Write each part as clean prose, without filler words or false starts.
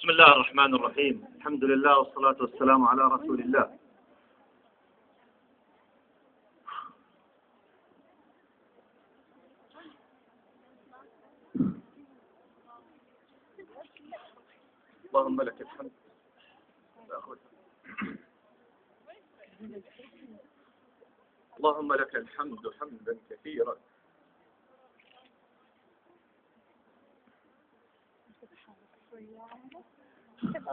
بسم الله الرحمن الرحيم. الحمد لله والصلاة والسلام على رسول الله. اللهم لك الحمد. اللهم لك الحمد حمدا كثيرا.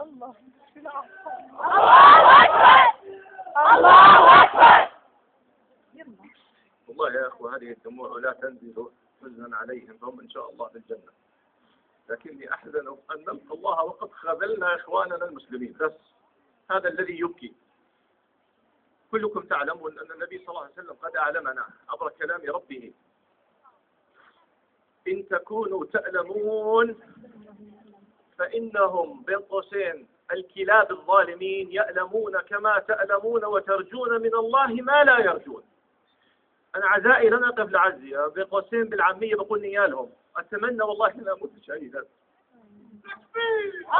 الله أكبر الله أكبر. والله يا أخوة هذه الدموع لا تنزل حزنا عليهم، فهم إن شاء الله في الجنة، لكني أحزن أن نلقى الله وقد خذلنا إخواننا المسلمين. بس هذا الذي يبكي. كلكم تعلمون أن النبي صلى الله عليه وسلم قد أعلمنا عبر كلام ربه: إن تكونوا تألمون فإنهم بين قوسين الكلاب الظالمين يألمون كما تألمون وترجون من الله ما لا يرجون. أنا عزائي لن أقف لعزي، بين قوسين بالعامية بقول نيالهم أتمنى والله أن أموت شهيدا.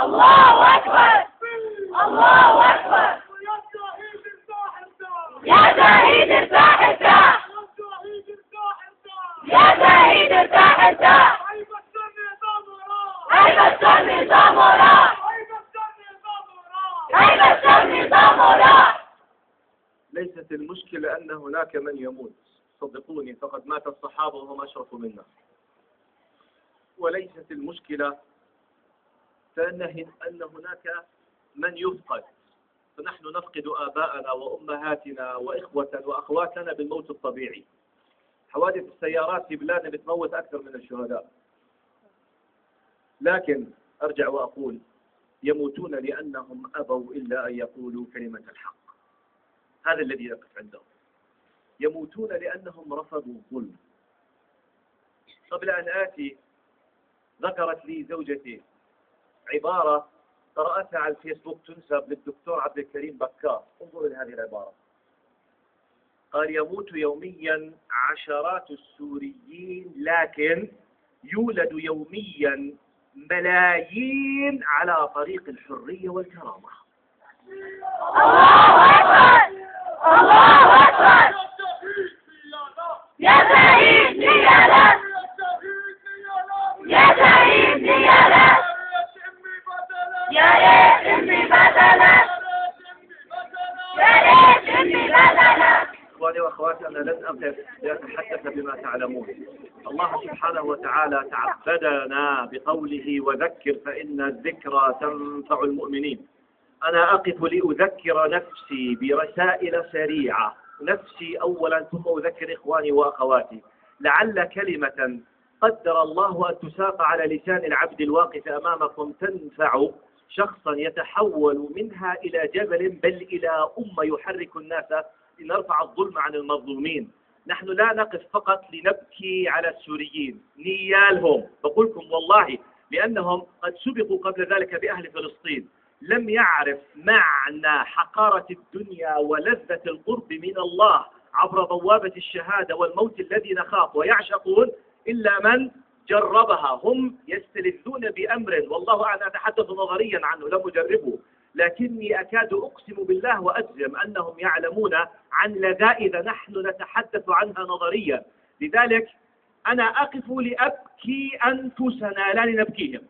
الله أكبر الله أكبر. يا شهيد الساحل ساح، يا شهيد الساحل ساح. هيبة السن نظام وراء، هيبة السن نظام وراء. ليست المشكلة أن هناك من يموت، صدقوني فقد مات الصحابة وهم أشرف منا. وليست المشكلة أن هناك من يفقد، فنحن نفقد آباءنا وأمهاتنا وإخوة وأخوات لنا بالموت الطبيعي. حوادث السيارات في بلادنا بتموت أكثر من الشهداء، لكن أرجع وأقول: يموتون لأنهم أبوا إلا أن يقولوا كلمة الحق. هذا الذي يقف عندهم. يموتون لأنهم رفضوا الظلم. قبل أن آتي ذكرت لي زوجتي عبارة قرأتها على الفيسبوك تنسب للدكتور عبد الكريم بكار. انظروا لهذه العبارة. قال: يموت يوميا عشرات السوريين، لكن يولد يوميا ملايين على طريق الحرية والكرامة. الله أكبر الله أكبر. يا شهيد نيالك، يا شهيد نيالك، يا ريت أمي بدلك، يا ريت أمي بدلك. إخواني وأخواتي، أنا لن أقف لأتحدث بما تعلمون. الله سبحانه وتعالى تعبدنا بقوله: وذكر فإن الذكرى تنفع المؤمنين. أنا أقف لأذكر نفسي برسائل سريعة، نفسي أولا ثم أذكر إخواني وأخواتي، لعل كلمة قدر الله أن تساق على لسان العبد الواقف أمامكم تنفع شخصا يتحول منها إلى جبل، بل إلى أمة يحرك الناس لنرفع الظلم عن المظلومين. نحن لا نقف فقط لنبكي على السوريين، نيالهم بقولكم والله، لأنهم قد سبقوا قبل ذلك بأهل فلسطين. لم يعرف معنى حقارة الدنيا ولذة القرب من الله عبر بوابة الشهادة والموت الذي نخاف ويعشقون إلا من جربها. هم يستلذون بأمر والله أنا أتحدث نظريا عنه لم أجربه، لكني أكاد أقسم بالله وأجزم أنهم يعلمون عن لذائذ نحن نتحدث عنها نظريا. لذلك أنا أقف لأبكي أنفسنا لا لنبكيهم.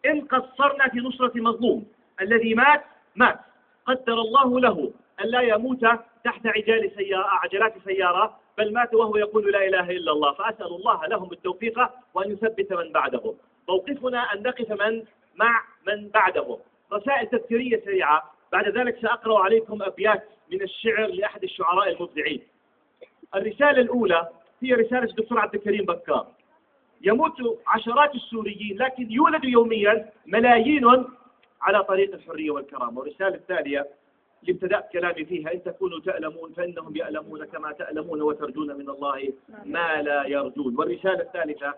إن قصرنا في نصرة مظلوم، الذي مات قدر الله له أن لا يموت تحت عجلات سيارة، بل مات وهو يقول لا إله إلا الله. فأسأل الله لهم التوفيق وأن يثبت من بعدهم. موقفنا أن نقف مع من بعدهم. رسائل تذكيرية سريعة، بعد ذلك سأقرأ عليكم أبيات من الشعر لأحد الشعراء المبدعين. الرسالة الأولى هي رسالة الدكتور عبد الكريم بكار: يموت عشرات السوريين، لكن يولد يوميا ملايين على طريق الحرية والكرامة. والرسالة الثانية اللي ابتدأت كلامي فيها: إن تكونوا تألمون فإنهم يألمون كما تألمون وترجون من الله ما لا يرجون. والرسالة الثالثة: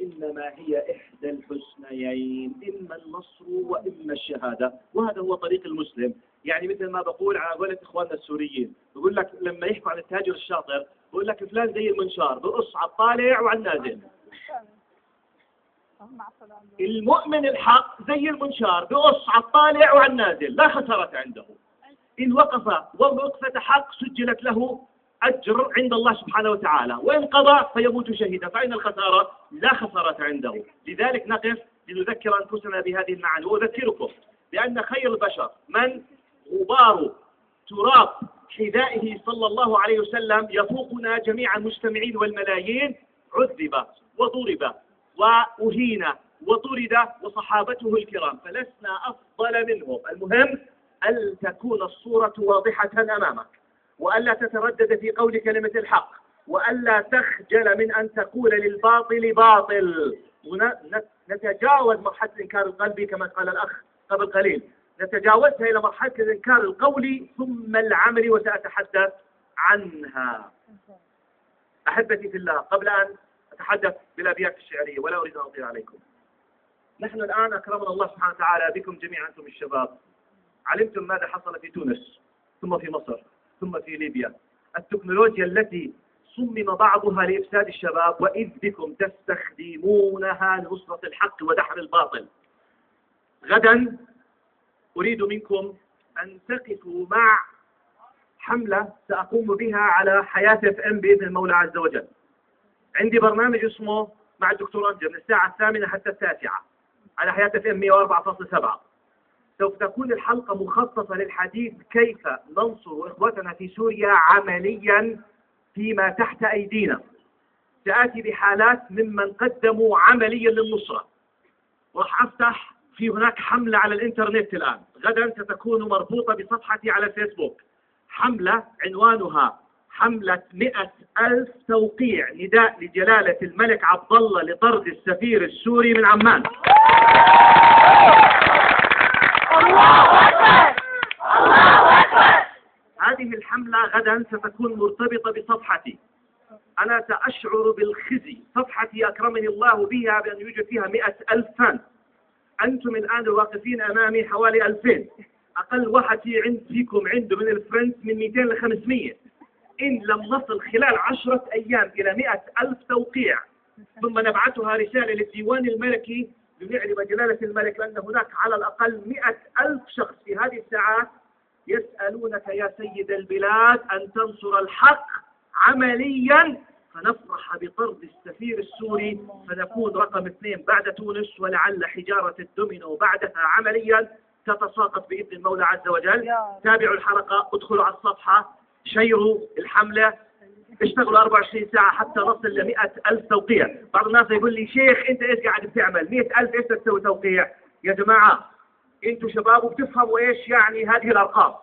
إنما هي إحدى الحسنيين، إما النصر وإما الشهادة. وهذا هو طريق المسلم. يعني مثل ما بقول على قولة إخواننا السوريين، بقول لك لما يحكوا عن التاجر الشاطر بقول لك فلان زي المنشار، بقص على الطالع وعلى النازل. المؤمن الحق زي المنشار بقص على الطالع وعلى النازل، لا خسارة عنده. إن وقف وقفة حق سجلت له أجر عند الله سبحانه وتعالى، وإن قضى فيموت شهيدا، فإن الخسارة لا خسارة عنده. لذلك نقف لنذكر أنفسنا بهذه المعاني، وأذكركم بأن خير البشر من غبار تراب حذائه صلى الله عليه وسلم يفوقنا جميعا مجتمعين والملايين عذب وضرب وأهين وطرد وصحابته الكرام، فلسنا أفضل منهم. المهم أن تكون الصورة واضحة أمامك، وألا تتردد في قول كلمة الحق، وألا تخجل من أن تقول للباطل باطل. نتجاوز مرحلة الإنكار القلبي كما قال الأخ قبل قليل، نتجاوزها إلى مرحلة الإنكار القولي ثم العملي، وسأتحدث عنها. أحبتي في الله، قبل أن أتحدث بالأبيات الشعرية ولا أريد أن أطيل عليكم، نحن الآن أكرمنا الله سبحانه وتعالى بكم جميعا أنتم الشباب. علمتم ماذا حصل في تونس، ثم في مصر، ثم في ليبيا. التكنولوجيا التي صمم بعضها لإفساد الشباب، وإذ بكم تستخدمونها لنصرة الحق ودحر الباطل. غدا أريد منكم أن تقفوا مع حملة سأقوم بها على حياة FM بإذن المولى عز وجل. عندي برنامج اسمه مع الدكتور أنجر من الساعة 8 حتى 9 على حياة FM 104.7. سوف تكون الحلقة مخصصة للحديث كيف ننصر إخوتنا في سوريا عمليا فيما تحت أيدينا. سآتي بحالات ممن قدموا عمليا للنصرة، وراح أفتح في هناك حملة على الإنترنت الآن. غدا ستكون مربوطة بصفحتي على الفيسبوك، حملة عنوانها حملة 100,000 توقيع نداء لجلالة الملك عبد الله لطرد السفير السوري من عمان. الله أكبر الله أكبر. هذه الحملة غدا ستكون مرتبطة بصفحتي. أنا سأشعر بالخزي، صفحتي أكرمني الله بها بأن يوجد فيها 100,000 فان. أنتم الآن الواقفين أمامي حوالي 2000، أقل واحد فيكم عنده من الفرنس من 200 ل 500. إن لم نصل خلال 10 أيام إلى 100,000 توقيع، ثم نبعثها رسالة للديوان الملكي لنعلم جلالة الملك، لأن هناك على الأقل 100,000 شخص في هذه الساعات يسألونك يا سيد البلاد أن تنصر الحق عمليا، فنفرح بطرد السفير السوري، فنكون رقم 2 بعد تونس، ولعل حجارة الدومينو بعدها عمليا تتساقط بإذن المولى عز وجل. تابعوا الحلقة، ادخلوا على الصفحة، شيروا الحملة، اشتغلوا 24 ساعة حتى نصل ل 100,000 توقيع. بعض الناس يقول لي شيخ أنت إيش قاعد بتعمل 100,000 إيش تسوي توقيع؟ يا جماعة أنتوا شباب وبتفهموا إيش يعني هذه الأرقام،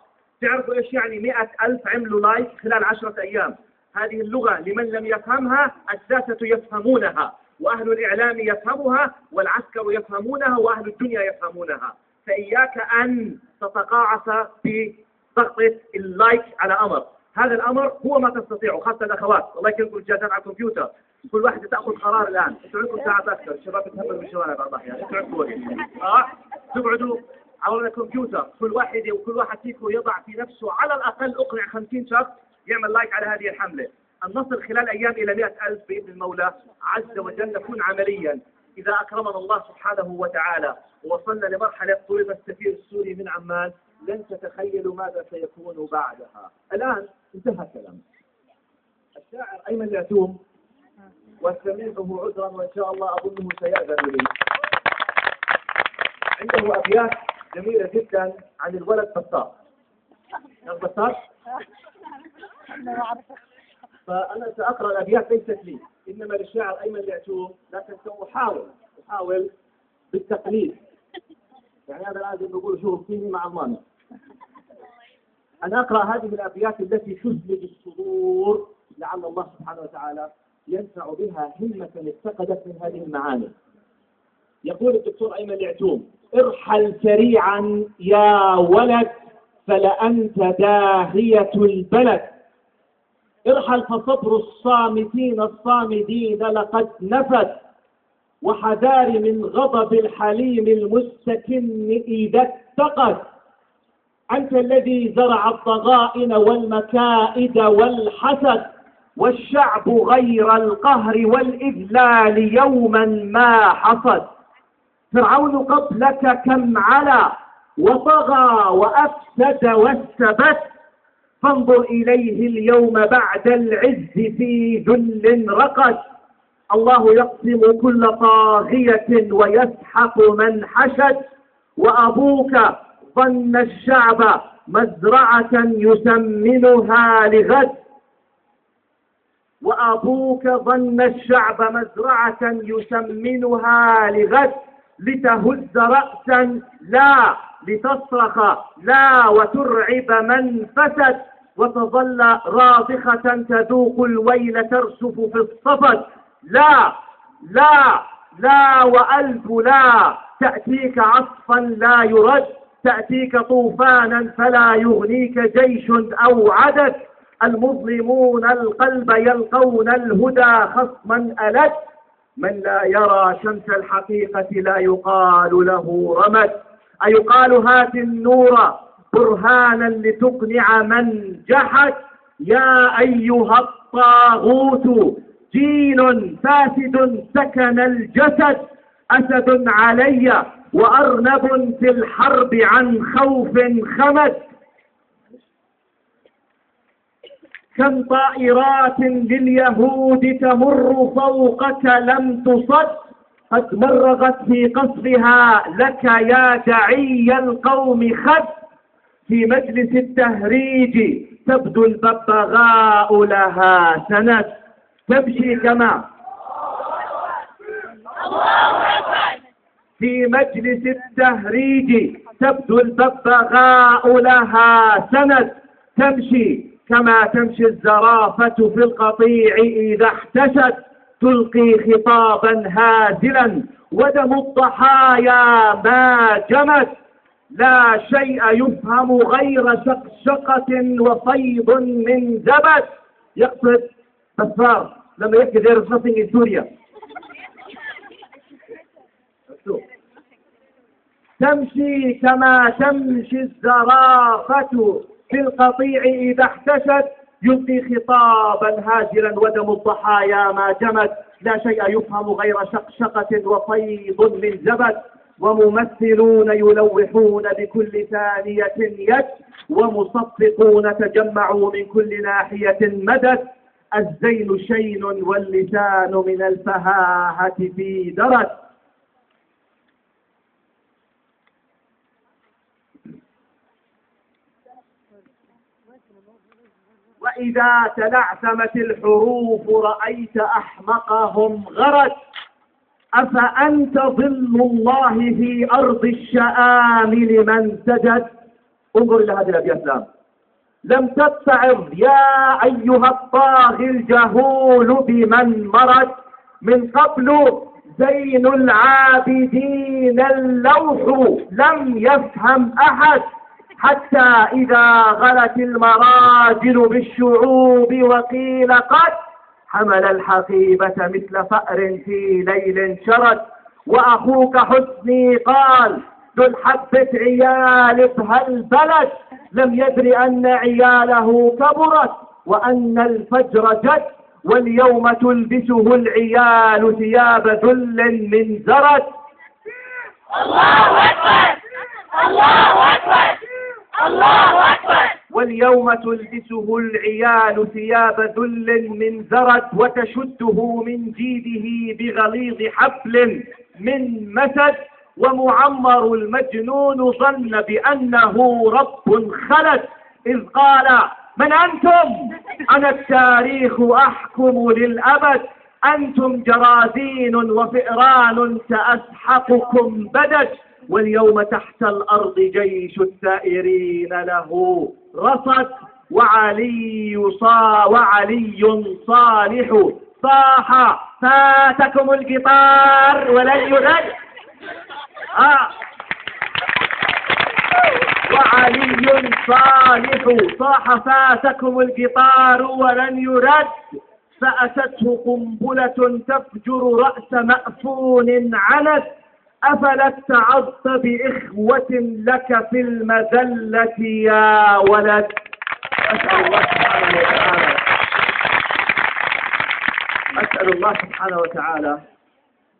تعرفوا إيش يعني 100,000 عملوا لايك خلال 10 أيام. هذه اللغة لمن لم يفهمها الساسة يفهمونها، وأهل الإعلام يفهمها، والعسكر يفهمونها، وأهل الدنيا يفهمونها. فإياك أن تتقاعس في ضغطة اللايك على أمر. هذا الأمر هو ما تستطيعه، خاصة الأخوات الله يكرمكم الجهازات على الكمبيوتر، كل واحدة تأخذ قرار الآن. أنتوا عندكم ساعات أكثر، الشباب بتهملوا بالشوارع بعض الأحيان، أنتوا عندكم وقت تقعدوا على الكمبيوتر. كل واحد وكل واحد فيكم يضع في نفسه على الأقل أقنع 50 شخص يعمل لايك على هذه الحملة. النصر خلال أيام إلى 100,000 بإذن المولى عز وجل، نكون عمليا إذا أكرمنا الله سبحانه وتعالى ووصلنا لمرحلة طلب السفير السوري من عمان. لن تتخيلوا ماذا سيكون بعدها. الآن انتهى كلام الشاعر أيمن اليتوم، واستميعه عذرا وإن شاء الله أظنه سيأذن لي. عنده أبيات جميلة جدا عن الولد بساط. بساط؟ فأنا سأقرأ الأبيات ليست لي، إنما للشاعر أيمن اليتوم، لكن سأحاول بالتقليد. يعني هذا لازم نقول شوف فيني مع الماني. أنا أقرأ هذه الأبيات التي تزلج الصدور، لعل الله سبحانه وتعالى ينفع بها همة افتقدت من هذه المعاني. يقول الدكتور أيمن اليتوم: ارحل سريعا يا ولد فلأنت داهية البلد، ارحل فصبر الصامتين الصامدين لقد نفد، وحذار من غضب الحليم المستكن إذا اتقد. أنت الذي زرع الضغائن والمكائد والحسد، والشعب غير القهر والإذلال يوما ما حصد. فرعون قبلك كم علا وطغى وأفسد واستبد، فانظر إليه اليوم بعد العز في ذل رقد. الله يقسم كل طاغية ويسحق من حشد، وأبوك ظن الشعب مزرعة يسمنها لغد. وأبوك ظن الشعب مزرعة يسمنها لغد، لتهز رأسا لا لتصرخ لا وترعب من فسد، وتظل راضخة تذوق الويل ترسف في الصفد. لا لا لا وألف لا، تأتيك عصفا لا يرد، تأتيك طوفانا فلا يغنيك جيش أو عدد. المظلمون القلب يلقون الهدى خصما ألد، من لا يرى شمس الحقيقة لا يقال له رمد. أيقال هات النور برهانا لتقنع من جحد، يا أيها الطاغوت جيل فاسد سكن الجسد، أسد علي وأرنب في الحرب عن خوف خمد. كم طائرات لليهود تمر فوقك لم تصد، قد مرغت في قصرها لك يا دعي القوم خد. في مجلس التهريج تبدو الببغاء لها سند، تمشي كما في مجلس التهريج تبدو الببغاء لها سند، تمشي كما تمشي الزرافة في القطيع إذا احتشت، تلقي خطابا هازلا ودم الضحايا ما جمت. لا شيء يفهم غير شقشقة وفيض من زبد. يقصد بسار لما يحكي there is nothing in Syria. تمشي كما تمشي الزرافة في القطيع إذا احتشت، يلقي خطابا هازلا ودم الضحايا ما جمد. لا شيء يفهم غير شقشقة وفيض من زبد. وممثلون يلوحون بكل ثانية يد، ومصفقون تجمعوا من كل ناحية مدد. الزين شين واللسان من الفهاهة في درج. وإذا تلعثمت الحروف رأيت أحمقهم غرت، أفأنت ظل الله في أرض الشآمل من سجد. انظر إلى هذه الأبيات. لم تتعظ يا أيها الطاغي الجهول بمن مرت، من قبل زين العابدين اللوح لم يفهم أحد، حتى إذا غلت المراجل بالشعوب وقيل قد حمل الحقيبة مثل فأر في ليل شرد. وأخوك حسني قال ذو الحبة عيال بهالبلد، لم يدر أن عياله كبرت وأن الفجر جد. واليوم تلبسه العيال ثياب ذل من زرد. الله أكبر الله أكبر الله أكبر. واليوم تلبسه العيال ثياب ذل من زرد، وتشده من جيده بغليظ حبل من مسد. ومعمر المجنون ظن بأنه رب خلد، إذ قال من أنتم؟ أنا التاريخ أحكم للأبد، أنتم جراذين وفئران سأسحقكم بدد. واليوم تحت الأرض جيش الثائرين له رصد، وعلي صالح صاح فاتكم القطار ولن يرد. وعلي صالح صاح فاتكم القطار ولن يرد، فأتته قنبلة تفجر رأس مأفون عنت. أفلا اتعظت بإخوة لك في المذلة يا ولد. أسأل الله سبحانه وتعالى نسأل الله سبحانه وتعالى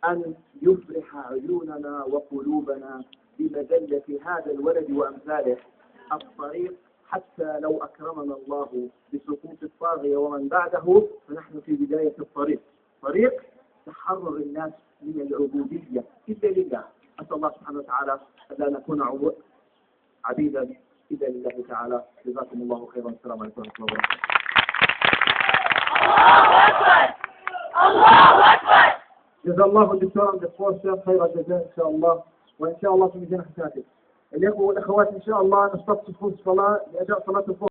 أن يفرح عيوننا وقلوبنا بمذلة هذا الولد وأمثاله الطريق، حتى لو أكرمنا الله بسقوط الطاغية ومن بعده فنحن في بداية الطريق، طريق تحرر الناس من العبودية إلا لله. أسأل الله سبحانه وتعالى ألا نكون عبيدا إلا لله تعالى. جزاكم الله خيرا. السلام عليكم ورحمة الله وبركاته. الله أكبر. الله أكبر. جزا الله الدكتور عبد الصالح خير الجزاء إن شاء الله، وإن شاء الله في ميزان حسناته. الإخوة والأخوات إن شاء الله نصطف صفوف الصلاة لأداء صلاة الظهر.